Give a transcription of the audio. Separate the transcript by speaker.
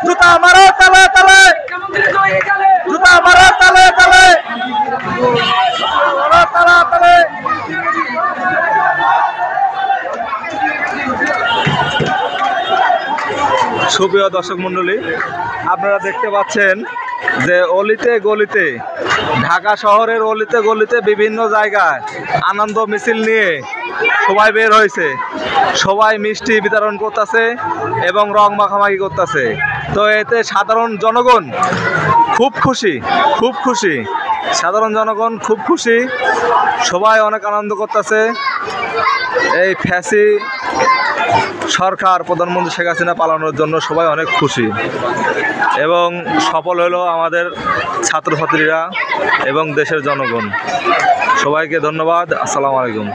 Speaker 1: জুতা মারো তালে তালে, জুতা মারো তালে তালে, তালা তালে। সুপ্রিয় দর্শক মণ্ডলী, আপনারা দেখতে পাচ্ছেন যে অলিতে গলিতে, ঢাকা শহরের অলিতে গলিতে বিভিন্ন জায়গায় আনন্দ মিছিল নিয়ে সবাই বের হয়েছে। সবাই মিষ্টি বিতরণ করতেছে এবং রং মাখামাখি করতেছে। তো এতে সাধারণ জনগণ খুব খুশি, খুব খুশি। সাধারণ জনগণ খুব খুশি, সবাই অনেক আনন্দ করতেছে। এই ফ্যাসি সরকার প্রধানমন্ত্রী শেখ হাসিনা পালানোর জন্য সবাই অনেক খুশি এবং সফল হলো আমাদের ছাত্রছাত্রীরা এবং দেশের জনগণ। সবাইকে ধন্যবাদ। আসসালামু আলাইকুম।